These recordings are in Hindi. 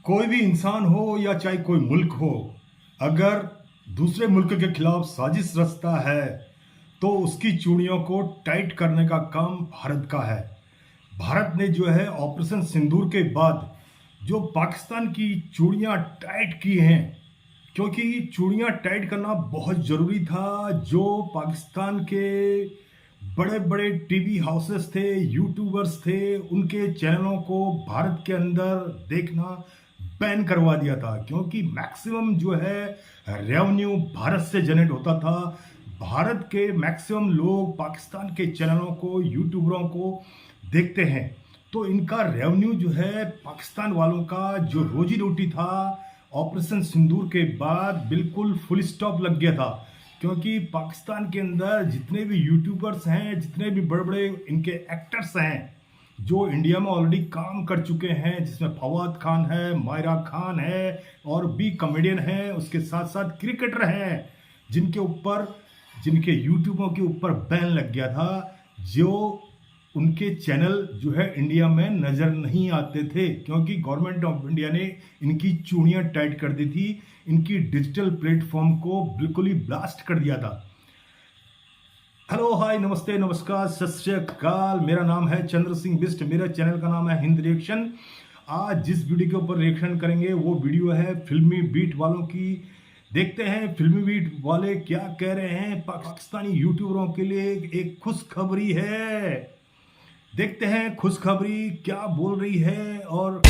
कोई भी इंसान हो या चाहे कोई मुल्क हो, अगर दूसरे मुल्क के खिलाफ साजिश रचता है तो उसकी चूड़ियों को टाइट करने का काम भारत का है। भारत ने जो है ऑपरेशन सिंदूर के बाद जो पाकिस्तान की चूड़ियां टाइट की हैं, क्योंकि चूड़ियां टाइट करना बहुत ज़रूरी था। जो पाकिस्तान के बड़े बड़े टीवी हाउसेस थे, यूट्यूबर्स थे, उनके चैनलों को भारत के अंदर देखना बैन करवा दिया था, क्योंकि मैक्सिमम जो है रेवेन्यू भारत से जनरेट होता था। भारत के मैक्सिमम लोग पाकिस्तान के चैनलों को, यूट्यूबरों को देखते हैं, तो इनका रेवेन्यू जो है पाकिस्तान वालों का जो रोजी रोटी था ऑपरेशन सिंदूर के बाद बिल्कुल फुल स्टॉप लग गया था। क्योंकि पाकिस्तान के अंदर जितने भी यूट्यूबर्स हैं, जितने भी बड़े बड़े इनके एक्टर्स हैं जो इंडिया में ऑलरेडी काम कर चुके हैं, जिसमें फवाद खान है, मायरा खान है और भी कॉमेडियन हैं, उसके साथ साथ क्रिकेटर हैं जिनके यूट्यूबों के ऊपर बैन लग गया था, जो उनके चैनल जो है इंडिया में नज़र नहीं आते थे, क्योंकि गवर्नमेंट ऑफ इंडिया ने इनकी चूड़ियां टाइट कर दी थी, इनकी डिजिटल प्लेटफॉर्म को बिल्कुल ही ब्लास्ट कर दिया था। हेलो, हाय, नमस्ते, नमस्कार, सत श्री अकाल। मेरा नाम है चंद्र सिंह बिस्ट, मेरा चैनल का नाम है हिंद रिएक्शन। आज जिस वीडियो के ऊपर रिएक्शन करेंगे वो वीडियो है फिल्मी बीट वालों की। देखते हैं फिल्मी बीट वाले क्या कह रहे हैं। पाकिस्तानी यूट्यूबरों के लिए एक खुशखबरी है। देखते हैं खुशखबरी क्या बोल रही है। और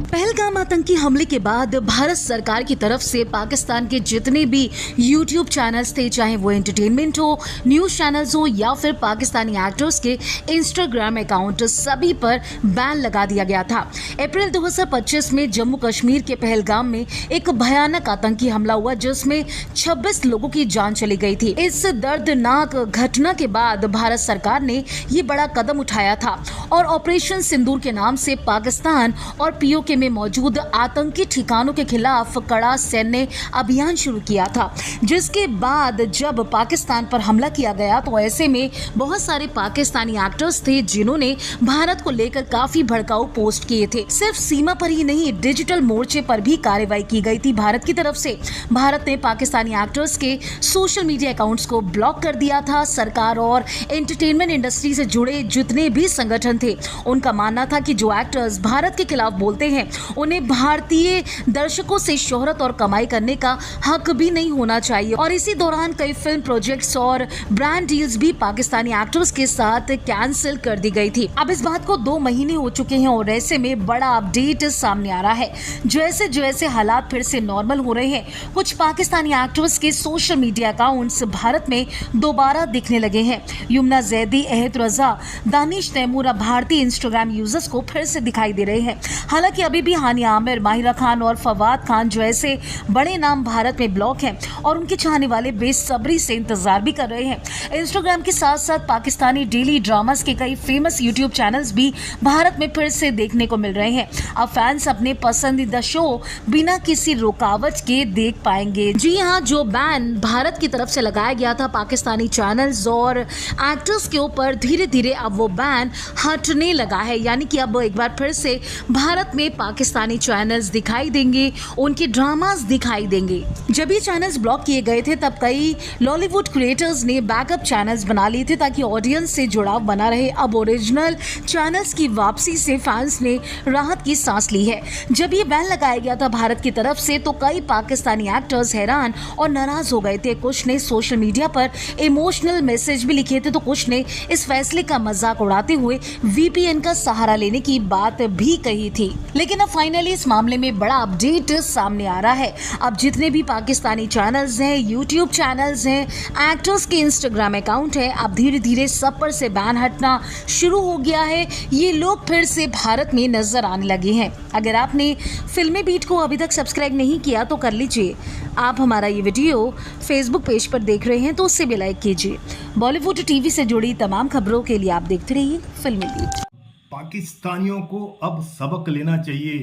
पहलगाम आतंकी हमले के बाद भारत सरकार की तरफ से पाकिस्तान के जितने भी YouTube चैनल्स थे, चाहे वो एंटरटेनमेंट हो, न्यूज चैनल्स हो या फिर पाकिस्तानी एक्टर्स के Instagram अकाउंट, सभी पर बैन लगा दिया गया था। अप्रैल 2025 में जम्मू कश्मीर के पहलगाम में एक भयानक आतंकी हमला हुआ, जिसमें 26 लोगों की जान चली गई थी। इस दर्दनाक घटना के बाद भारत सरकार ने ये बड़ा कदम उठाया था और ऑपरेशन सिंदूर के नाम से पाकिस्तान और POK में मौजूद आतंकी ठिकानों के खिलाफ कड़ा सैन्य अभियान शुरू किया था। जिसके बाद जब पाकिस्तान पर हमला किया गया तो ऐसे में बहुत सारे पाकिस्तानी एक्टर्स थे जिन्होंने भारत को लेकर काफी भड़काऊ पोस्ट किए थे। सिर्फ सीमा पर ही नहीं, डिजिटल मोर्चे पर भी कार्रवाई की गई थी भारत की तरफ से। भारत ने पाकिस्तानी एक्टर्स के सोशल मीडिया अकाउंट्स को ब्लॉक कर दिया था। सरकार और एंटरटेनमेंट इंडस्ट्री से जुड़े जितने भी संगठन थे, उनका मानना था कि जो एक्टर्स भारत के खिलाफ बोलते हैं उन्हें भारतीय दर्शकों से शोहरत और कमाई करने का हक भी नहीं होना चाहिए। और इसी दौरान कई फिल्म प्रोजेक्ट्स और ब्रांड डील्स भी पाकिस्तानी एक्टर्स के साथ कैंसिल कर दी गई थी। अब इस बात को 2 महीने हो चुके हैं और ऐसे में बड़ा अपडेट सामने आ रहा है। जैसे जैसे हालात फिर से नॉर्मल हो रहे हैं, कुछ पाकिस्तानी एक्टर्स के सोशल मीडिया अकाउंट्स भारत में दोबारा दिखने लगे हैं। यमुना जैदी, अहद रजा, दानिश तैमूर अब भारतीय इंस्टाग्राम यूजर्स को फिर से दिखाई दे रहे हैं। हालांकि अभी भी हानिया आमिर, माहिरा खान और फवाद खान जैसे बड़े नाम भारत में ब्लॉक हैं और उनके चाहने वाले बेसब्री से इंतजार भी कर रहे हैं। इंस्टाग्राम के साथ साथ पाकिस्तानी डेली ड्रामास के कई फेमस यूट्यूब चैनल्स भी भारत में फिर से देखने को मिल रहे हैं। अब फैंस अपने पसंदीदा शो बिना किसी रुकावट के देख पाएंगे। जी हाँ, जो बैन भारत की तरफ से लगाया गया था पाकिस्तानी चैनल्स और एक्टर्स के ऊपर, धीरे धीरे अब वो बैन हटने लगा है। यानी कि अब एक बार फिर से भारत में पाकिस्तानी चैनल्स दिखाई देंगे, उनके ड्रामास दिखाई देंगे। जब ये चैनल्स ब्लॉक किए गए थे तब कई लॉलीवुड क्रिएटर्स ने बैकअप चैनल्स बना लिए थे ताकि ऑडियंस से जुड़ाव बना रहे। अब ओरिजिनल चैनल्स की वापसी से फैंस ने राहत की सांस ली है। जब ये बैन लगाया गया था भारत की तरफ से तो कई पाकिस्तानी एक्टर्स हैरान और नाराज हो गए थे। कुछ ने सोशल मीडिया पर इमोशनल मैसेज भी लिखे थे, तो कुछ ने इस फैसले का मजाक उड़ाते हुए VPN का सहारा लेने की बात भी कही थी। लेकिन अब फाइनली इस मामले में बड़ा अपडेट सामने आ रहा है। अब जितने भी पाकिस्तानी चैनल्स हैं, यूट्यूब चैनल्स हैं, एक्टर्स के इंस्टाग्राम अकाउंट है, अब धीरे धीरे सब पर से बैन हटना शुरू हो गया है। ये लोग फिर से भारत में नजर आने लगे हैं। अगर आपने फिल्मी बीट को अभी तक सब्सक्राइब नहीं किया तो कर लीजिए। आप हमारा ये वीडियो फेसबुक पेज पर देख रहे हैं तो उससे भी लाइक कीजिए। बॉलीवुड टीवी से जुड़ी तमाम खबरों के लिए आप देखते रहिए फिल्मी बीट। पाकिस्तानियों को अब सबक लेना चाहिए,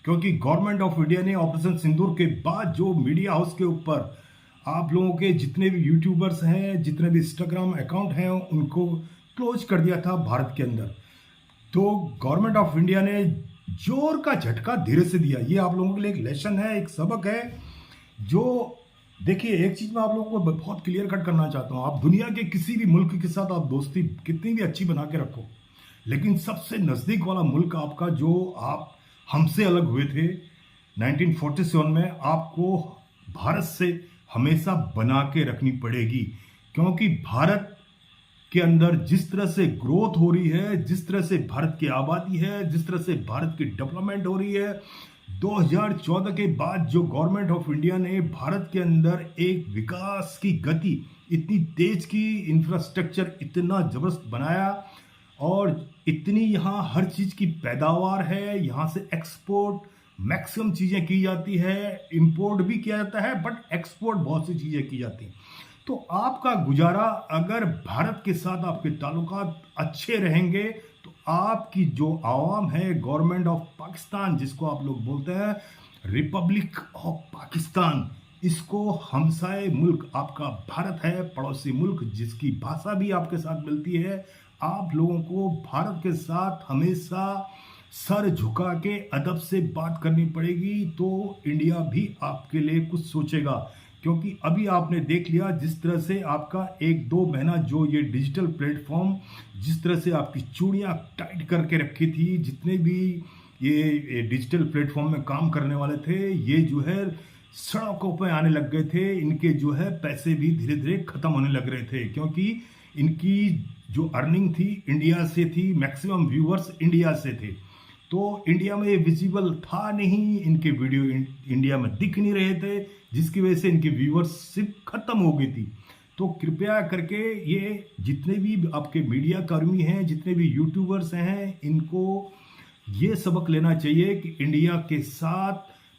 क्योंकि गवर्नमेंट ऑफ इंडिया ने ऑपरेशन सिंदूर के बाद जो मीडिया हाउस के ऊपर आप लोगों के जितने भी यूट्यूबर्स हैं, जितने भी इंस्टाग्राम अकाउंट हैं, उनको क्लोज कर दिया था भारत के अंदर। तो गवर्नमेंट ऑफ इंडिया ने जोर का झटका धीरे से दिया। ये आप लोगों के लिए एक लेसन है, एक सबक है। जो देखिए, एक चीज मैं आप लोगों को बहुत क्लियर कट करना चाहता हूं। आप दुनिया के किसी भी मुल्क के साथ आप दोस्ती कितनी भी अच्छी बना के रखो, लेकिन सबसे नजदीक वाला मुल्क आपका, जो आप हमसे अलग हुए थे 1947 में, आपको भारत से हमेशा बना के रखनी पड़ेगी। क्योंकि भारत के अंदर जिस तरह से ग्रोथ हो रही है, जिस तरह से भारत की आबादी है, जिस तरह से भारत की डेवलपमेंट हो रही है, 2014 के बाद जो गवर्नमेंट ऑफ इंडिया ने भारत के अंदर एक विकास की गति इतनी तेज की, इंफ्रास्ट्रक्चर इतना जबरदस्त बनाया, और इतनी यहाँ हर चीज की पैदावार है, यहाँ से एक्सपोर्ट मैक्सिमम चीजें की जाती है, इंपोर्ट भी किया जाता है, बट एक्सपोर्ट बहुत सी चीजें की जाती हैं। तो आपका गुजारा, अगर भारत के साथ आपके ताल्लुकात अच्छे रहेंगे, तो आपकी जो आवाम है, गवर्नमेंट ऑफ पाकिस्तान जिसको आप लोग बोलते हैं, रिपब्लिक ऑफ पाकिस्तान, इसको हमसाए मुल्क आपका भारत है, पड़ोसी मुल्क जिसकी भाषा भी आपके साथ मिलती है। आप लोगों को भारत के साथ हमेशा सर झुका के अदब से बात करनी पड़ेगी, तो इंडिया भी आपके लिए कुछ सोचेगा। क्योंकि अभी आपने देख लिया जिस तरह से आपका 1-2 महीना जो ये डिजिटल प्लेटफॉर्म, जिस तरह से आपकी चूड़ियां टाइट करके रखी थी, जितने भी ये डिजिटल प्लेटफॉर्म में काम करने वाले थे, ये जो है सड़कों पर आने लग गए थे। इनके जो है पैसे भी धीरे धीरे खत्म होने लग रहे थे, क्योंकि इनकी जो अर्निंग थी इंडिया से थी, मैक्सिमम व्यूअर्स इंडिया से थे। तो इंडिया में ये विजिबल था नहीं, इनके वीडियो इंडिया में दिख नहीं रहे थे, जिसकी वजह से इनकी व्यूअरशिप खत्म हो गई थी। तो कृपया करके ये जितने भी आपके मीडिया कर्मी हैं, जितने भी यूट्यूबर्स हैं, इनको ये सबक लेना चाहिए कि इंडिया के साथ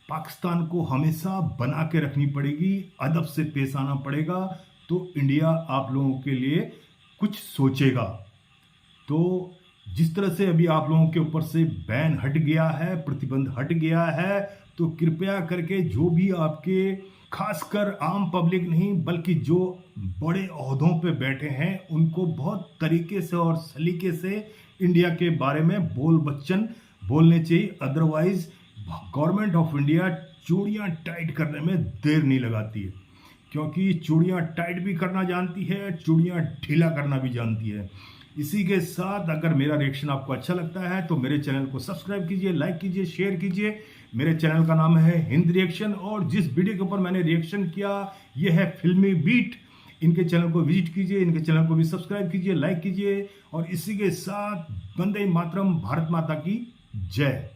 पाकिस्तान को हमेशा बना के रखनी पड़ेगी, अदब से पेश आना पड़ेगा, तो इंडिया आप लोगों के लिए कुछ सोचेगा। तो जिस तरह से अभी आप लोगों के ऊपर से बैन हट गया है, प्रतिबंध हट गया है, तो कृपया करके जो भी आपके, खासकर आम पब्लिक नहीं बल्कि जो बड़े ओहदों पे बैठे हैं, उनको बहुत तरीके से और सलीके से इंडिया के बारे में बोल बच्चन बोलने चाहिए। अदरवाइज गवर्नमेंट ऑफ इंडिया चूड़ियां टाइट करने में देर नहीं लगाती है, क्योंकि चूड़ियां टाइट भी करना जानती है, चूड़ियां ढीला करना भी जानती है। इसी के साथ अगर मेरा रिएक्शन आपको अच्छा लगता है तो मेरे चैनल को सब्सक्राइब कीजिए, लाइक कीजिए, शेयर कीजिए। मेरे चैनल का नाम है हिंद रिएक्शन, और जिस वीडियो के ऊपर मैंने रिएक्शन किया ये है फिल्मी बीट। इनके चैनल को विजिट कीजिए, इनके चैनल को भी सब्सक्राइब कीजिए, लाइक कीजिए, और इसी के साथ वंदे मातरम, भारत माता की जय।